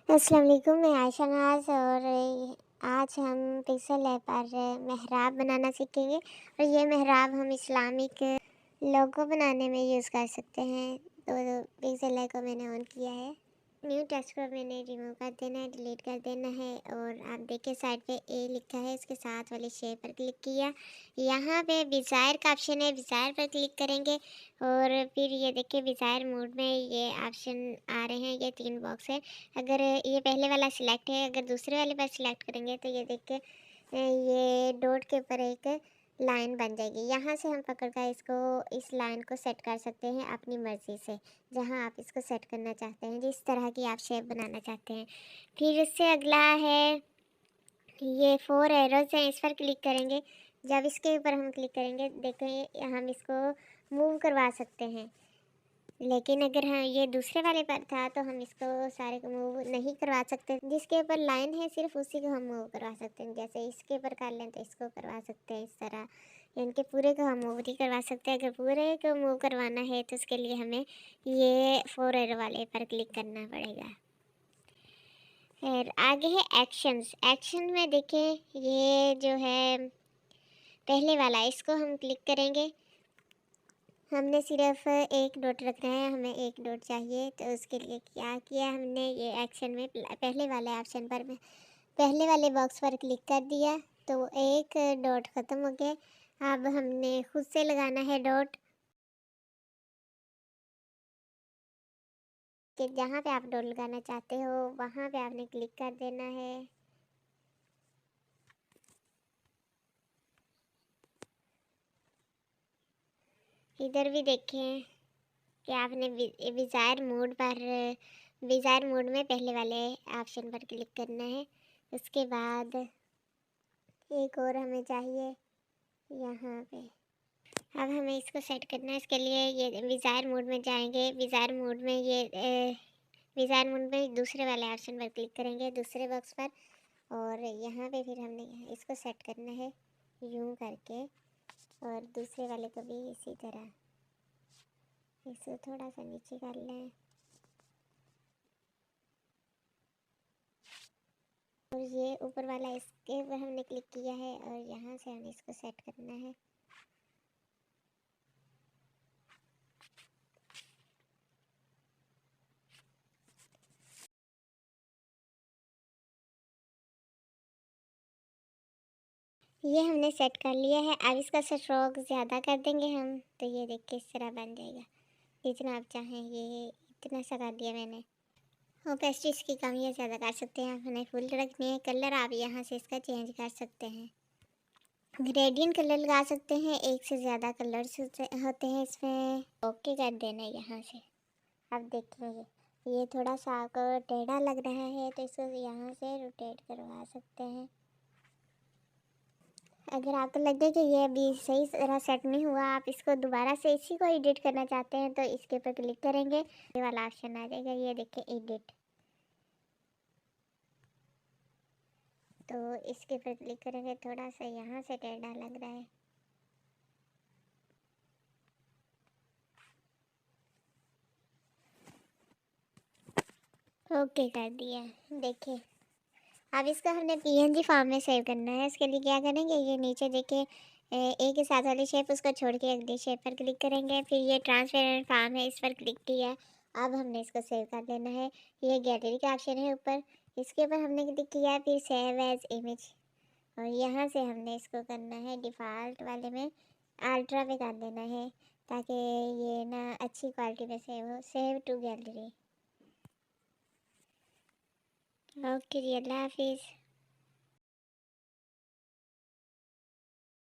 अस्सलाम वालेकुम, मैं आयशा नाज और आज हम पिक्सल लैब पर मेहराब बनाना सीखेंगे। और ये मेहराब हम इस्लामिक लोगो बनाने में यूज़ कर सकते हैं। तो पिक्सल लैब को मैंने ऑन किया है। न्यू टेक्स्ट को मैंने रिमूव कर देना है, डिलीट कर देना है। और आप देखिए साइड पे ए लिखा है, इसके साथ वाले शेप पर क्लिक किया। यहाँ पे विज़ायर का ऑप्शन है, विज़ायर पर क्लिक करेंगे और फिर ये देखिए विज़ायर मोड में ये ऑप्शन आ रहे हैं। ये 3 बॉक्स है। अगर ये पहले वाला सिलेक्ट है, अगर दूसरे वाले पर सिलेक्ट करेंगे तो ये देखिए ये डॉट के ऊपर एक लाइन बन जाएगी। यहाँ से हम पकड़ कर इसको इस लाइन को सेट कर सकते हैं अपनी मर्ज़ी से, जहाँ आप इसको सेट करना चाहते हैं, जिस तरह की आप शेप बनाना चाहते हैं। फिर इससे अगला है ये 4 एरोज़ हैं, इस पर क्लिक करेंगे। जब इसके ऊपर हम क्लिक करेंगे देखें हम इसको मूव करवा सकते हैं। लेकिन अगर हाँ ये दूसरे वाले पर था तो हम इसको सारे को मूव नहीं करवा सकते। जिसके ऊपर लाइन है सिर्फ उसी को हम मूव करवा सकते हैं। जैसे इसके ऊपर कर लें तो इसको करवा सकते हैं इस तरह। इनके पूरे को हम मूव नहीं करवा सकते। अगर पूरे को मूव करवाना है तो उसके लिए हमें ये 4 एरो वाले पर क्लिक करना पड़ेगा। फिर आगे है एक्शंस। एक्शन में देखें ये जो है पहले वाला, इसको हम क्लिक करेंगे। हमने सिर्फ एक डॉट रखना है, हमें एक डॉट चाहिए। तो उसके लिए क्या किया हमने, ये एक्शन में पहले वाले ऑप्शन पर पहले वाले बॉक्स पर क्लिक कर दिया तो एक डॉट ख़त्म हो गया। अब हमने खुद से लगाना है डॉट, कि जहाँ पे आप डॉट लगाना चाहते हो वहाँ पे आपने क्लिक कर देना है। इधर भी देखें कि आपने विज़ायर मोड में पहले वाले ऑप्शन पर क्लिक करना है। उसके बाद एक और हमें चाहिए यहाँ पे। अब हमें इसको सेट करना है। इसके लिए ये विज़ायर मोड में जाएंगे। विज़ायर मोड में दूसरे वाले ऑप्शन पर क्लिक करेंगे, दूसरे बॉक्स पर। और यहाँ पे फिर हमने इसको सेट करना है यूं करके। और दूसरे वाले को भी इसी तरह इसको थोड़ा सा नीचे कर लें। और ये ऊपर वाला इसके ऊपर हमने क्लिक किया है और यहाँ से हमें इसको सेट करना है। ये हमने सेट कर लिया है। अब इसका स्ट्रोक ज़्यादा कर देंगे हम, तो ये देख के इस तरह बन जाएगा। जितना आप चाहें ये इतना सा कर दिया मैंने। और पेस्ट्रीज की कम या ज़्यादा कर सकते हैं। आपने फुल रखनी है। कलर आप यहाँ से इसका चेंज कर सकते हैं। ग्रेडियंट कलर लगा सकते हैं, एक से ज़्यादा कलर्स होते हैं इसमें। ओके कर देना है यहाँ से। अब देखिए ये थोड़ा सा आपको टेढ़ा लग रहा है तो इसको यहाँ से रोटेट करवा सकते हैं। अगर आपको लगे कि ये अभी सही तरह सेट नहीं हुआ, आप इसको दोबारा से इसी को एडिट करना चाहते हैं तो इसके ऊपर क्लिक करेंगे, ये वाला ऑप्शन आ जाएगा। ये देखिए एडिट, तो इसके ऊपर क्लिक करेंगे। थोड़ा सा यहाँ से टेढ़ा लग रहा है। ओके कर दिया। देखिए अब इसको हमने पीएनजी फॉर्म में सेव करना है। इसके लिए क्या करेंगे, ये नीचे देखिए ए के साथ वाली शेप, उसको छोड़ के अगली शेप पर क्लिक करेंगे। फिर ये ट्रांसपेरेंट फॉर्म है, इस पर क्लिक किया। अब हमने इसको सेव कर लेना है। ये गैलरी का ऑप्शन है ऊपर, इसके ऊपर हमने क्लिक किया। फिर सेव एज इमेज, और यहाँ से हमने इसको करना है डिफ़ॉल्ट वाले में अल्ट्रा पे कर देना है, ताकि ये ना अच्छी क्वालिटी में सेव हो। Save to gallery. ओके जी, अल्लाह हाफिज़।